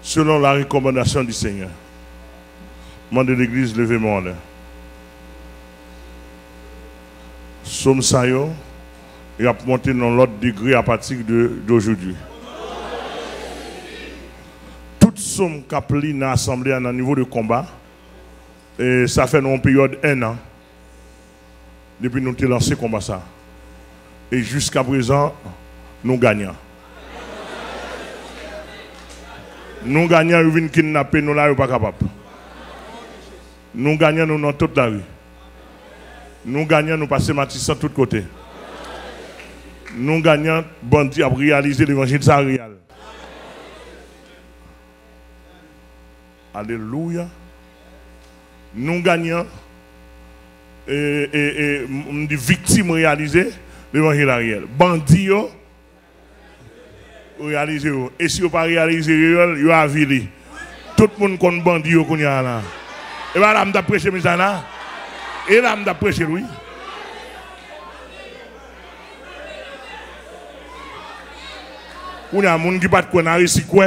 selon la recommandation du Seigneur. Demande de l'église, levez-moi là. Somme ça yo, il a monté dans l'autre degré à partir d'aujourd'hui. Toute somme qu'a pris dans l'assemblée à un niveau de combat, et ça fait une période 1 an depuis nous avons lancé le combat ça. Et jusqu'à présent, nous gagnons. Nous gagnons, nous venons kidnapper, nous là, nous pas capables. Nous gagnons, nous dans toute la rue. Nous gagnons, nous passons Matisse de tous côtés. Nous gagnons, bandits à réaliser l'évangile ça réel. Alléluia. Nous gagnons et des victimes réalisées l'évangile réel. Bandits réalisé. Et si vous pas réalisé, vous avez avilé. Tout le monde compte bandit qu'on y a là. Et là, je vais prêcher mes là. Et là, je vais prêcher lui. Il y a des gens qui ne pas de réussi quoi.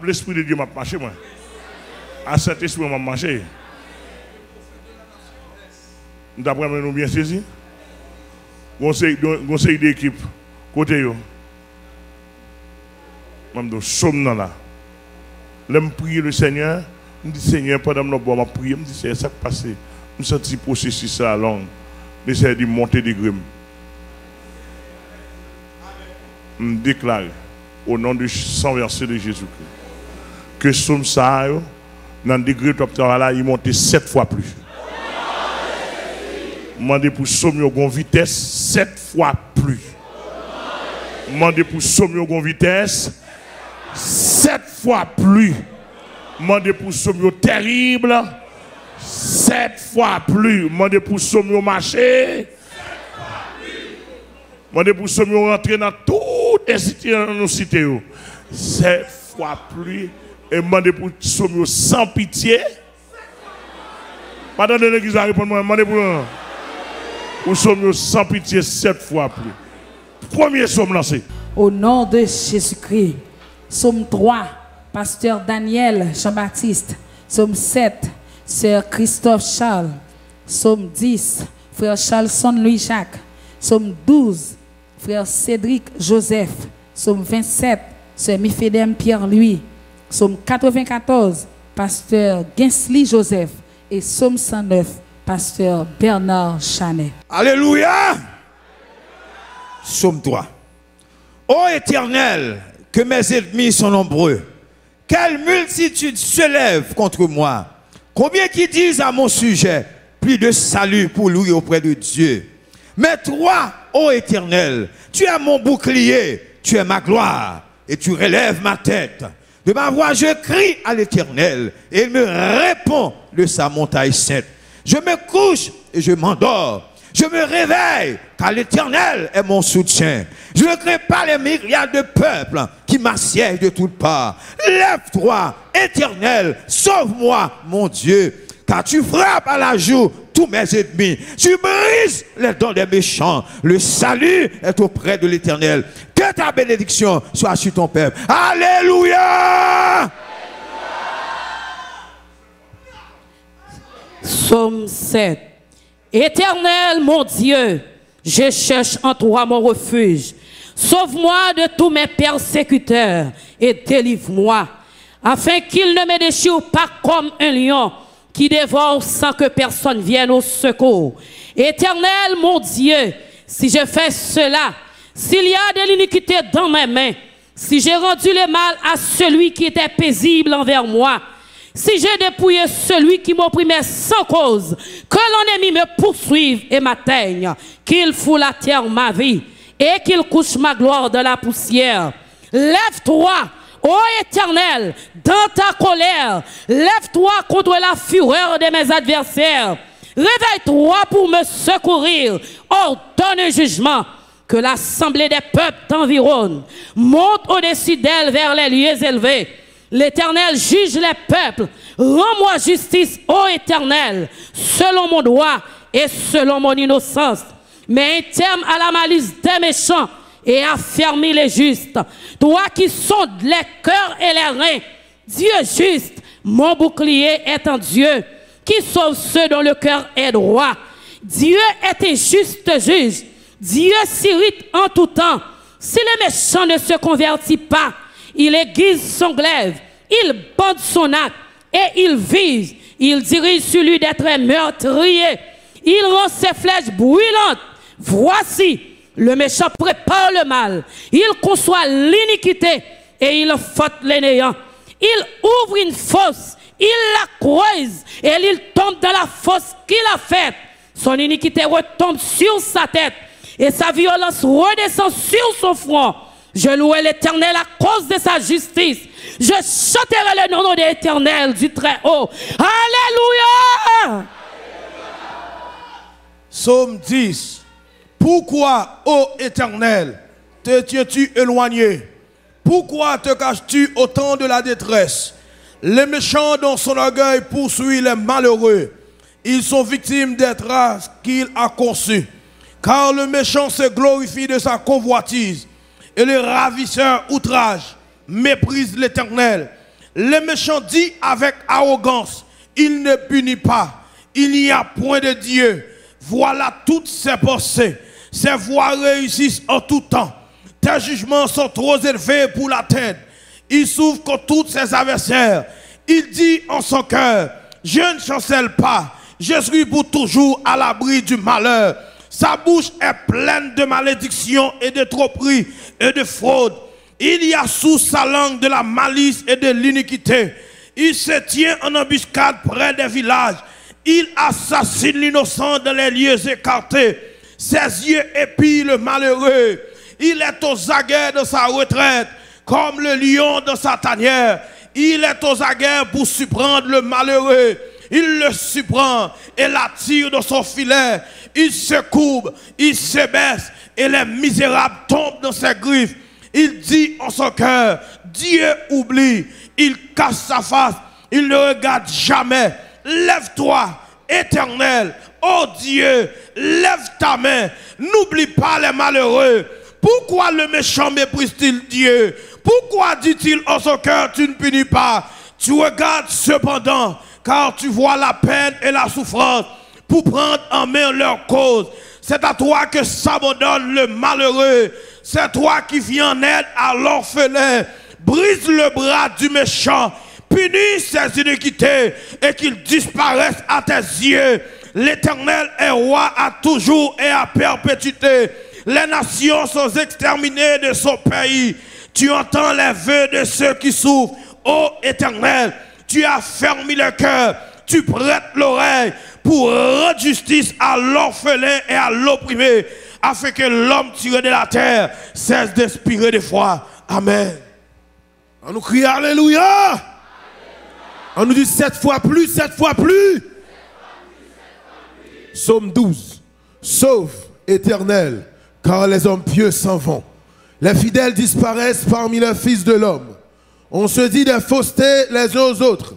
L'esprit de Dieu m'a marché, moi. À cet esprit, m'a marché. D'après moi, nous bien saisi. Conseil d'équipe, côté yo. Je me somme là. Je me prie le Seigneur. Je me dis, Seigneur, pendant que je me prie, je me dis, c'est ça qui passe. Je me sens processus ça long. J'essaie de monter des grimes. Je me déclare. Au nom du sang versé de Jésus-Christ. Que somme ça, dans le degré de là, il monte 7 fois plus. Demandez pour somme une vitesse 7 fois plus. Demandez pour somme une vitesse 7 fois plus. Demandez pour somme terrible 7 fois plus. Demandez pour somme marché. Demandez pour somme rentrer dans toutes les cités dans nos cités. 7 fois plus. Et demandez pour somme sans pitié. Madame de l'église a répondu, demandez pour somme sans pitié 7 fois plus. Premier somme lancé. Au nom de Jésus-Christ. Somme 3, pasteur Daniel Jean-Baptiste. Somme 7, sœur Christophe Charles. Somme 10, frère Charlson Louis-Jacques. Somme 12, frère Cédric Joseph. Somme 27, sœur Mifedem Pierre-Louis. Somme 94, pasteur Gensly Joseph. Et Somme 109, pasteur Bernard Chanet. Alléluia! Somme 3. Ô Éternel, que mes ennemis sont nombreux. Quelle multitude se lève contre moi. Combien qui disent à mon sujet, plus de salut pour lui auprès de Dieu. Mais toi, ô Éternel, tu es mon bouclier, tu es ma gloire, et tu relèves ma tête. De ma voix, je crie à l'Éternel, et il me répond de sa montagne sainte. Je me couche et je m'endors. Je me réveille, car l'Éternel est mon soutien. Je ne crains pas les myriades de peuples qui m'assiègent de toutes parts. Lève-toi, Éternel, sauve-moi, mon Dieu, car tu frappes à la joue tous mes ennemis. Tu brises les dents des méchants. Le salut est auprès de l'Éternel. Que ta bénédiction soit sur ton peuple. Alléluia! Psaume 7. Éternel, mon Dieu, je cherche en toi mon refuge. Sauve-moi de tous mes persécuteurs et délivre-moi, afin qu'ils ne me déchirent pas comme un lion qui dévore sans que personne vienne au secours. Éternel, mon Dieu, si je fais cela, s'il y a de l'iniquité dans mes mains, si j'ai rendu le mal à celui qui était paisible envers moi, si j'ai dépouillé celui qui m'opprimait sans cause, que l'ennemi me poursuive et m'atteigne, qu'il foule à terre ma vie et qu'il couche ma gloire dans la poussière. Lève-toi, ô Éternel, dans ta colère. Lève-toi contre la fureur de mes adversaires. Réveille-toi pour me secourir. Ordonne un jugement. Que l'assemblée des peuples t'environne. Monte au-dessus d'elle vers les lieux élevés. L'Éternel juge les peuples. Rends-moi justice, ô Éternel, selon mon droit et selon mon innocence. Mets un terme à la malice des méchants et affermis les justes. Toi qui sondes les cœurs et les reins, Dieu juste, mon bouclier est en Dieu, qui sauve ceux dont le cœur est droit. Dieu est un juste juge. Dieu s'irrite en tout temps. Si le méchant ne se convertit pas, il aiguise son glaive, il bande son acte et il vise. Il dirige sur lui des traits meurtriers. Il rend ses flèches brûlantes. Voici, le méchant prépare le mal. Il conçoit l'iniquité et il fouette les néants. Il ouvre une fosse, il la creuse et il tombe dans la fosse qu'il a faite. Son iniquité retombe sur sa tête et sa violence redescend sur son front. Je louerai l'Éternel à cause de sa justice. Je chanterai le nom de l'Éternel du Très-Haut. Alléluia! Psaume 10. Pourquoi, ô Éternel, te tiens-tu éloigné? Pourquoi te caches-tu au temps de la détresse? Les méchants dans son orgueil poursuivent les malheureux. Ils sont victimes des traces qu'il a conçues. Car le méchant se glorifie de sa convoitise. Et le ravisseur outrage, méprise l'Éternel. Le méchant dit avec arrogance, il ne punit pas. Il n'y a point de Dieu. Voilà toutes ses pensées. Ses voies réussissent en tout temps. Tes jugements sont trop élevés pour l'atteindre. Il souffre contre tous ses adversaires. Il dit en son cœur, je ne chancelle pas. Je suis pour toujours à l'abri du malheur. Sa bouche est pleine de malédictions et de tromperies et de fraude. Il y a sous sa langue de la malice et de l'iniquité. Il se tient en embuscade près des villages. Il assassine l'innocent dans les lieux écartés. Ses yeux épient le malheureux. Il est aux aguets de sa retraite, comme le lion dans sa tanière. Il est aux aguets pour surprendre le malheureux. Il le surprend et l'attire dans son filet. Il se courbe, il se baisse et les misérables tombent dans ses griffes. Il dit en son cœur, Dieu oublie. Il cache sa face, il ne regarde jamais. Lève-toi, Éternel, ô Dieu, lève ta main. N'oublie pas les malheureux. Pourquoi le méchant méprise-t-il Dieu? Pourquoi dit-il en son cœur, tu ne punis pas? Tu regardes cependant, car tu vois la peine et la souffrance pour prendre en main leur cause. C'est à toi que s'abandonne le malheureux. C'est toi qui viens en aide à l'orphelin. Brise le bras du méchant. Punis ses iniquités et qu'il disparaisse à tes yeux. L'Éternel est roi à toujours et à perpétuité. Les nations sont exterminées de son pays. Tu entends les vœux de ceux qui souffrent. Ô Éternel, tu as fermé le cœur. Tu prêtes l'oreille pour rendre justice à l'orphelin et à l'opprimé, afin que l'homme tiré de la terre cesse d'inspirer de foi. Amen. On nous crie Alléluia. On nous dit 7 fois plus, 7 fois plus. Psaume 12. Sauve, Éternel, car les hommes pieux s'en vont. Les fidèles disparaissent parmi les fils de l'homme. On se dit des faussetés les uns aux autres.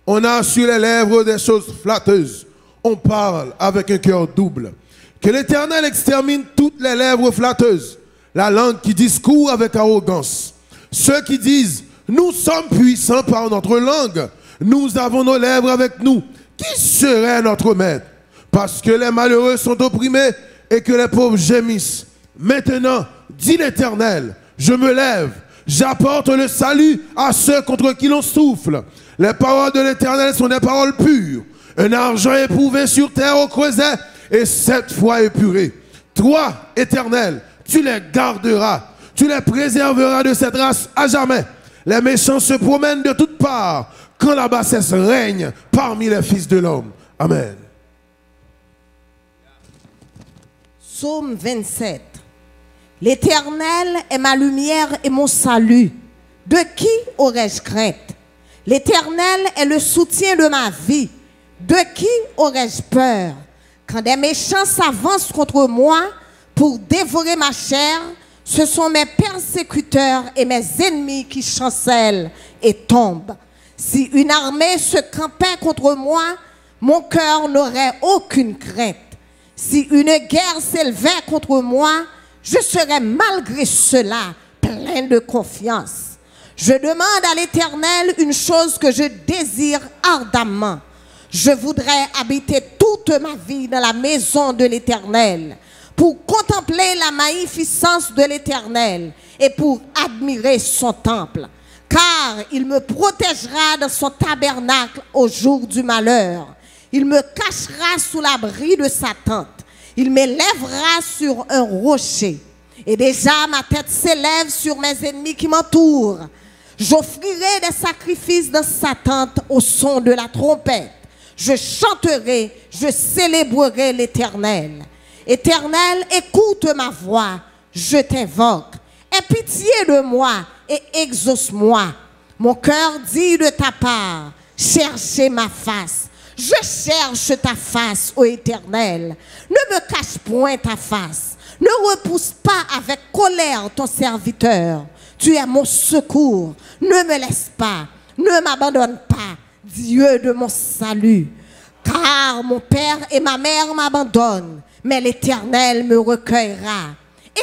On a sur les lèvres des choses flatteuses. On parle avec un cœur double. Que l'Éternel extermine toutes les lèvres flatteuses, la langue qui discourt avec arrogance. Ceux qui disent, nous sommes puissants par notre langue, nous avons nos lèvres avec nous. Qui serait notre maître? Parce que les malheureux sont opprimés et que les pauvres gémissent. Maintenant, dit l'Éternel, je me lève, j'apporte le salut à ceux contre qui l'on souffle. Les paroles de l'Éternel sont des paroles pures. Un argent éprouvé sur terre au creuset et 7 fois épuré. Toi, Éternel, tu les garderas. Tu les préserveras de cette race à jamais. Les méchants se promènent de toutes parts quand la bassesse règne parmi les fils de l'homme. Amen. Psaume 27. L'Éternel est ma lumière et mon salut. De qui aurais-je crainte? L'Éternel est le soutien de ma vie. De qui aurais-je peur? Quand des méchants s'avancent contre moi pour dévorer ma chair, ce sont mes persécuteurs et mes ennemis qui chancellent et tombe. Si une armée se campait contre moi, mon cœur n'aurait aucune crainte. Si une guerre s'élevait contre moi, je serais malgré cela plein de confiance. Je demande à l'Éternel une chose que je désire ardemment. Je voudrais habiter toute ma vie dans la maison de l'Éternel, pour contempler la magnificence de l'Éternel et pour admirer son temple. Car il me protégera dans son tabernacle au jour du malheur. Il me cachera sous l'abri de sa tente. Il m'élèvera sur un rocher. Et déjà ma tête s'élève sur mes ennemis qui m'entourent. J'offrirai des sacrifices dans sa tente au son de la trompette. Je chanterai, je célébrerai l'Éternel. Éternel, écoute ma voix, je t'invoque. Aie pitié de moi et exauce-moi. Mon cœur dit de ta part, cherchez ma face. Je cherche ta face, ô Éternel. Ne me cache point ta face. Ne repousse pas avec colère ton serviteur. Tu es mon secours. Ne me laisse pas. Ne m'abandonne pas, Dieu de mon salut. Car mon père et ma mère m'abandonnent, mais l'Éternel me recueillera.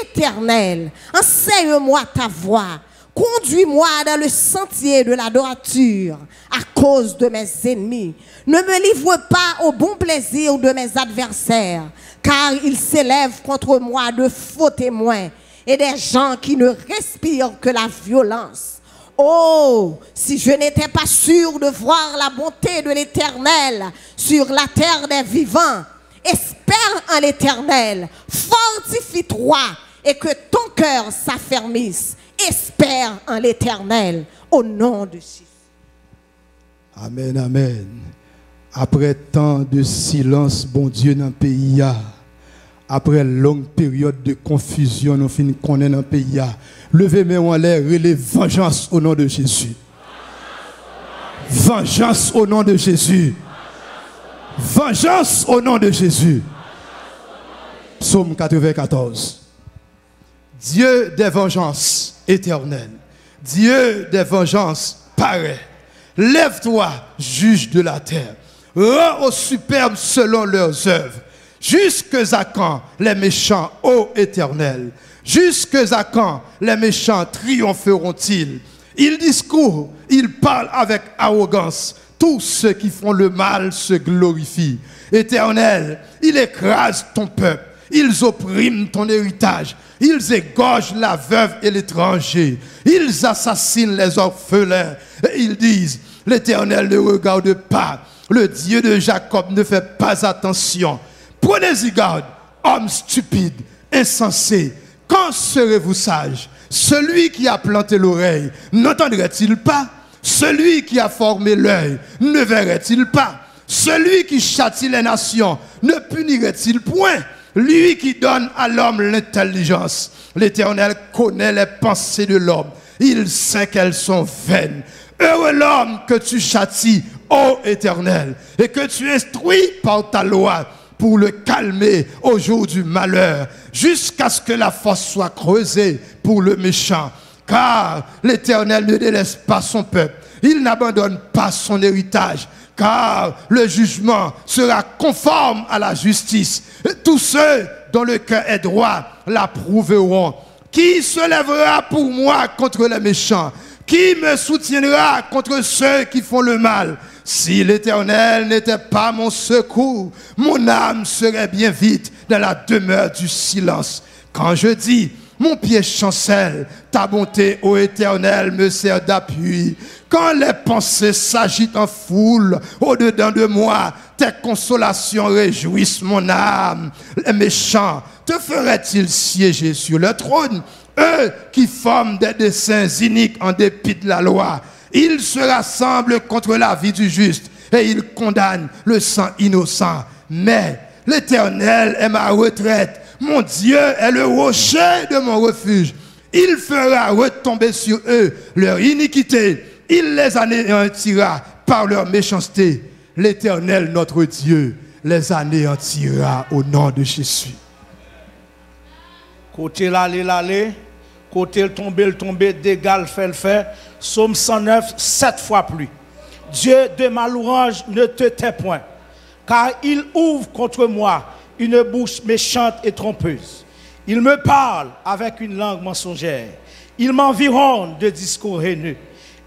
Éternel, enseigne-moi ta voie. Conduis-moi dans le sentier de la droiture à cause de mes ennemis. Ne me livre pas au bon plaisir de mes adversaires, car ils s'élèvent contre moi de faux témoins et des gens qui ne respirent que la violence. Oh, si je n'étais pas sûr de voir la bonté de l'Éternel sur la terre des vivants, espère en l'Éternel, fortifie-toi et que ton cœur s'affermisse. Espère en l'Éternel, au nom de Jésus. Amen, amen. Après tant de silence, bon Dieu, dans le pays, après longue période de confusion, nous finissons connaître dans le pays, levez-moi en l'air, relève vengeance au nom de Jésus. Vengeance au nom de Jésus. Vengeance au nom de Jésus. Psaume 94. Dieu des vengeances éternelles, Dieu des vengeances pareilles, lève-toi, juge de la terre, rends aux superbes selon leurs œuvres. Jusqu'à quand les méchants, ô Éternel? Jusqu'à quand les méchants triompheront-ils? Ils discourent, ils parlent avec arrogance. Tous ceux qui font le mal se glorifient. Éternel, il écrase ton peuple. Ils oppriment ton héritage. Ils égorgent la veuve et l'étranger. Ils assassinent les orphelins. Et ils disent, l'Éternel ne regarde pas. Le Dieu de Jacob ne fait pas attention. Prenez-y garde, hommes stupides, insensés. Quand serez-vous sages? Celui qui a planté l'oreille, n'entendrait-il pas? Celui qui a formé l'œil, ne verrait-il pas? Celui qui châtie les nations, ne punirait-il point? Lui qui donne à l'homme l'intelligence. L'Éternel connaît les pensées de l'homme. Il sait qu'elles sont vaines. Heureux l'homme que tu châties, ô Éternel, et que tu instruis par ta loi pour le calmer au jour du malheur, jusqu'à ce que la fosse soit creusée pour le méchant. Car l'Éternel ne délaisse pas son peuple. Il n'abandonne pas son héritage. Car le jugement sera conforme à la justice. Et tous ceux dont le cœur est droit l'approuveront. Qui se lèvera pour moi contre les méchants? Qui me soutiendra contre ceux qui font le mal? Si l'Éternel n'était pas mon secours, mon âme serait bien vite dans la demeure du silence. Quand je dis, mon pied chancelle, ta bonté, ô Éternel, me sert d'appui. Quand les pensées s'agitent en foule au-dedans de moi, tes consolations réjouissent mon âme. Les méchants te feraient-ils siéger sur le trône? Eux qui forment des desseins iniques en dépit de la loi. Ils se rassemblent contre la vie du juste et ils condamnent le sang innocent. Mais l'Éternel est ma retraite. Mon Dieu est le rocher de mon refuge. Il fera retomber sur eux leur iniquité. Il les anéantira par leur méchanceté. L'Éternel, notre Dieu, les anéantira au nom de Jésus. Côté l'aller, Côté le tomber, dégâts le fait. Psaume 109, 7 fois plus. Dieu de ma louange ne te tait point, car il ouvre contre moi une bouche méchante et trompeuse. Il me parle avec une langue mensongère. Ils m'environnent de discours haineux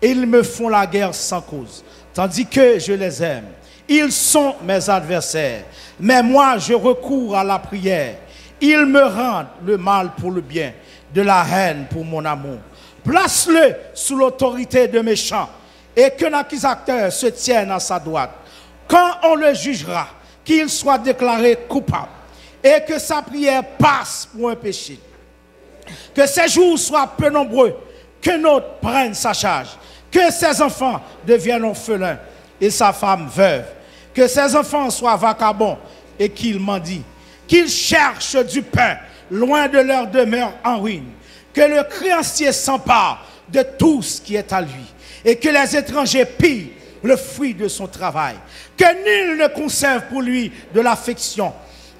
et ils me font la guerre sans cause, tandis que je les aime. Ils sont mes adversaires, mais moi je recours à la prière. Ils me rendent le mal pour le bien, de la haine pour mon amour. Place-le sous l'autorité de méchants et qu'un accusateur se tienne à sa droite. Quand on le jugera, qu'il soit déclaré coupable et que sa prière passe pour un péché. Que ses jours soient peu nombreux, que notre prenne sa charge, que ses enfants deviennent orphelins et sa femme veuve, que ses enfants soient vagabonds et qu'ils mendient, qu'ils cherchent du pain loin de leur demeure en ruine, que le créancier s'empare de tout ce qui est à lui et que les étrangers pillent le fruit de son travail, que nul ne conserve pour lui de l'affection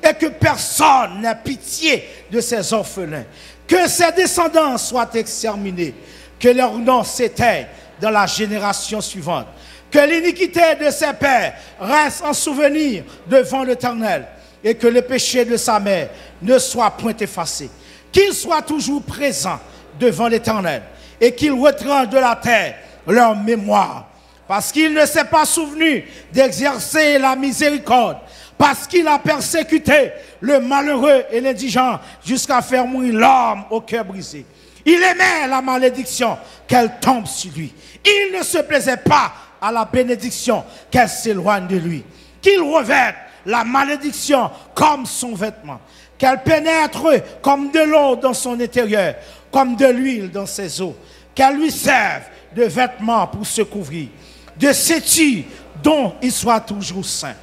et que personne n'ait pitié de ses orphelins, que ses descendants soient exterminés, que leur nom s'éteigne dans la génération suivante, que l'iniquité de ses pères reste en souvenir devant l'Éternel et que le péché de sa mère ne soit point effacé, qu'il soit toujours présent devant l'Éternel et qu'il retranche de la terre leur mémoire, parce qu'il ne s'est pas souvenu d'exercer la miséricorde, parce qu'il a persécuté le malheureux et l'indigent jusqu'à faire mourir l'homme au cœur brisé. Il aimait la malédiction qu'elle tombe sur lui. Il ne se plaisait pas à la bénédiction qu'elle s'éloigne de lui. Qu'il revête la malédiction comme son vêtement, qu'elle pénètre comme de l'eau dans son intérieur, comme de l'huile dans ses os, qu'elle lui serve de vêtements pour se couvrir, de vêtus dont il soit toujours saint.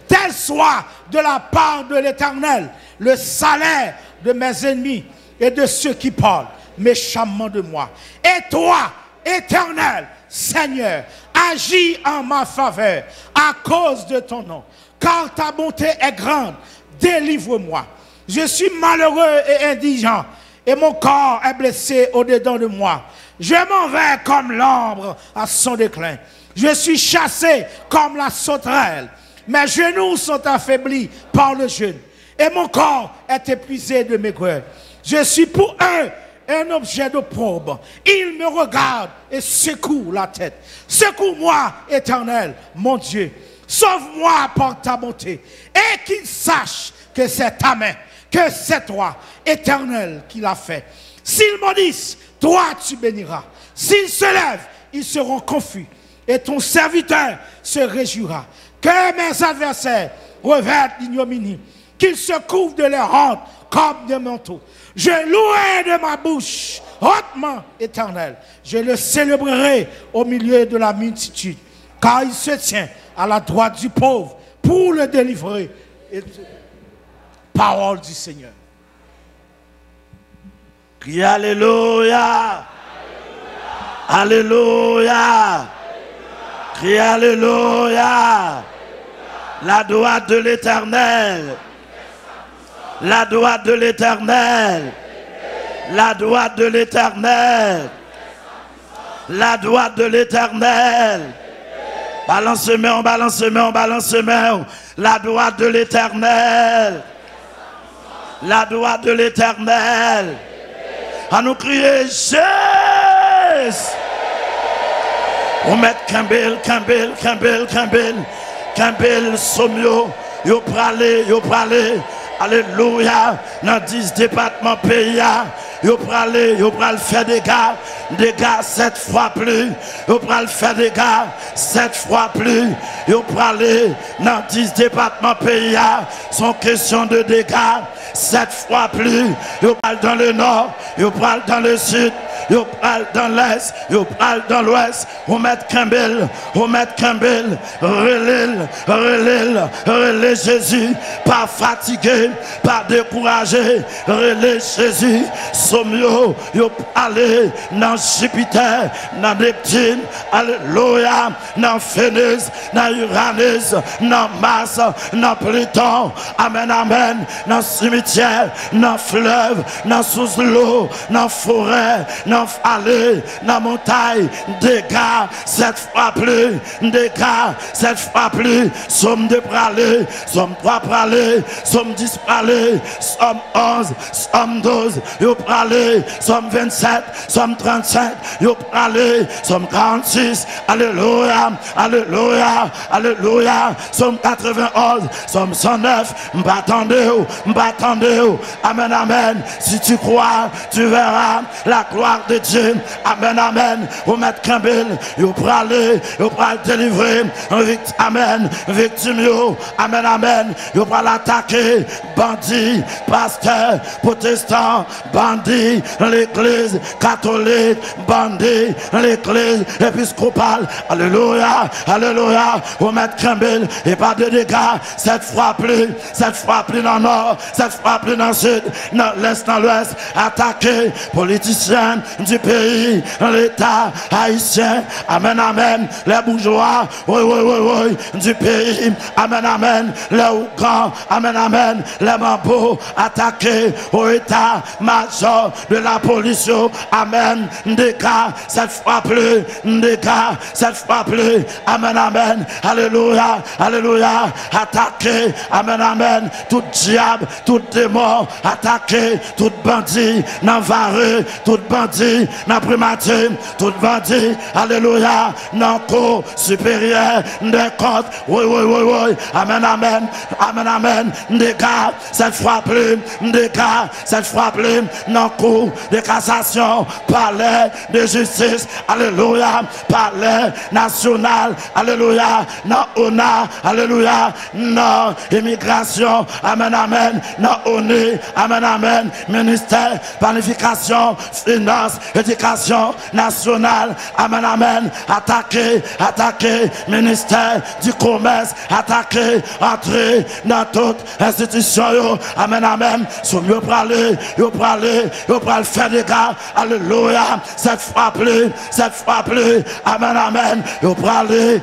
Tel soit de la part de l'Éternel le salaire de mes ennemis et de ceux qui parlent méchamment de moi. Et toi, Éternel, Seigneur, agis en ma faveur à cause de ton nom, car ta bonté est grande. Délivre-moi. Je suis malheureux et indigent, et mon corps est blessé au-dedans de moi. Je m'en vais comme l'ombre à son déclin. Je suis chassé comme la sauterelle. Mes genoux sont affaiblis par le jeûne, et mon corps est épuisé de maigreur. Je suis pour eux un objet d'opprobre. Ils me regardent et secouent la tête. Secoue-moi, Éternel, mon Dieu. Sauve-moi par ta bonté, et qu'ils sachent que c'est ta main, que c'est toi, Éternel, qui l'a fait. S'ils maudissent, toi tu béniras. S'ils se lèvent, ils seront confus, et ton serviteur se réjouira. Que mes adversaires revêtent l'ignominie, qu'ils se couvrent de leur honte comme de manteaux. Je louerai de ma bouche hautement, Éternel. Je le célébrerai au milieu de la multitude, car il se tient à la droite du pauvre pour le délivrer. Parole du Seigneur. Crie Alléluia. Alléluia. Crie Alléluia. La droite de l'Éternel. La droite de l'Éternel. La droite de l'Éternel. La droite de l'Éternel. Balance main, balance main, balance main. La droite de l'Éternel. La droite de l'Éternel. À nous crier Jésus. On met Campbell, Campbell, Campbell, Campbell, Campbell, Somio, yo pralé, yo pralé. Alléluia. Dans 10 départements pays, yo pral faire des gars 7 fois plus. Yo pral faire des gars 7 fois plus. Yo pralé dans 10 départements pays, sont question de dégâts 7 fois plus. Yo pral dans le nord, yo pral dans le sud, yo pral dans l'est, yo pral dans l'ouest. On met Campbell, relève Jésus, pas fatigué, pas découragé, relève Jésus. Somio, yo aller dans Jupiter, dans Neptune, alléluia, dans Vénus, dans Uranus, dans Mars, dans Pluton, amen, amen, dans cimetière, dans fleuve, dans sous l'eau, dans forêt, dans vallée, dans montagne, dégâts, 7 fois plus, dégâts, 7 fois plus, somme 2 pralés, somme 3 pralés, somme 10 pralés, somme 11, somme 12, yo pralé, somme 27, somme 35, yo pralé, somme 46, alléluia, alléluia, alléluia, somme 91, somme 109, m'attendez, amen, amen, si tu crois, tu verras la gloire de Dieu, amen, amen, au maître Campbell, yo pralé, délivrer, amen, victime, yo, amen, amen, yo pral attaquer, bandit, pasteur, protestant, bandit, l'église catholique, bandit, l'église épiscopale, alléluia, alléluia, au maître Campbell, et pas de dégâts, 7 fois plus dans le nord, 7 fois plus dans le sud, dans l'est, dans l'ouest, attaquer, politiciens du pays, l'État haïtien, amen, amen, les bourgeois, oui, du pays, amen, amen, les Ougans, amen, amen, les Mambo, attaquer au état-major de la police, amen, dégâts, 7 fois plus, dégâts, 7 fois plus, amen, amen, alléluia, alléluia, attaquer, amen, amen, tout diable, tout démon, attaquer, tout bandit, Navarre, tout bandit, dans primature, tout bandit, alléluia, dans cour supérieur, des comptes, oui, amen, amen, amen, amen, dégâts, 7 fois plus, dégâts, 7 fois plus, dans cour de cassation, palais de justice, alléluia, palais national, alléluia, dans ONA, alléluia, dans immigration, amen, amen, dans ONU, amen, amen, ministère, planification, finance, éducation nationale, amen, amen, attaquer, ministère du commerce, attaquer, entrer dans toute institution, amen, amen, sur mieux praler, yo pral faire des gars, alléluia, 7 fois plus, amen, amen, yo praler,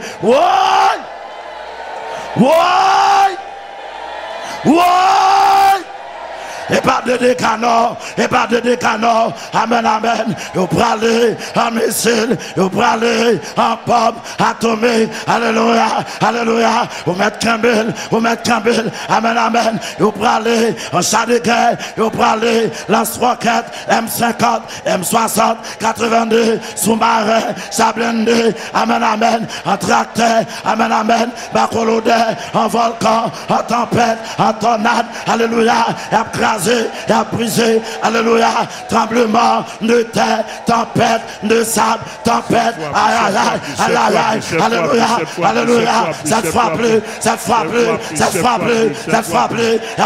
et pas de décanor, amen, amen, yo pralé en missile, yo pralé en pompe atomique, alléluia, alléluia, vous mettez Campbell, amen, amen, yo pralé en char de guerre, yo pralé lance-roquette, M50, M60, 82, sous-marin, sablendé, amen, amen, en tracteur, amen, amen, bacolodé, en volcan, en tempête, en tornade, alléluia, et a brisé, alléluia, tremblement de terre, tempête de sable, tempête, alléluia, alléluia, 7 fois plus, il a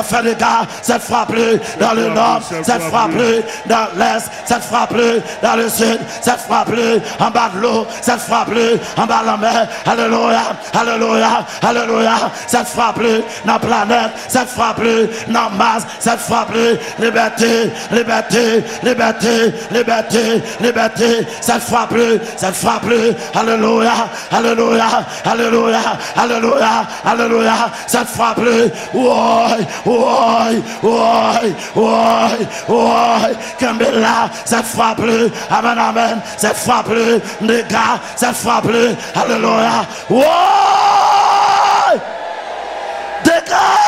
fait des gars, 7 fois plus dans le nord, 7 fois plus dans l'est, 7 fois plus dans le sud, 7 fois plus en bas de l'eau, 7 fois plus en bas de la mer, alléluia, alléluia, alléluia, 7 fois plus dans la planète, 7 fois plus dans Mars, 7 fois plus, liberté, 7 fois plus, alléluia, alléluia, alléluia, alléluia, alléluia, 7 fois plus, Kambela, 7 fois plus, amen, amen, 7 fois plus, dégâts, 7 fois plus, alléluia, dégâts.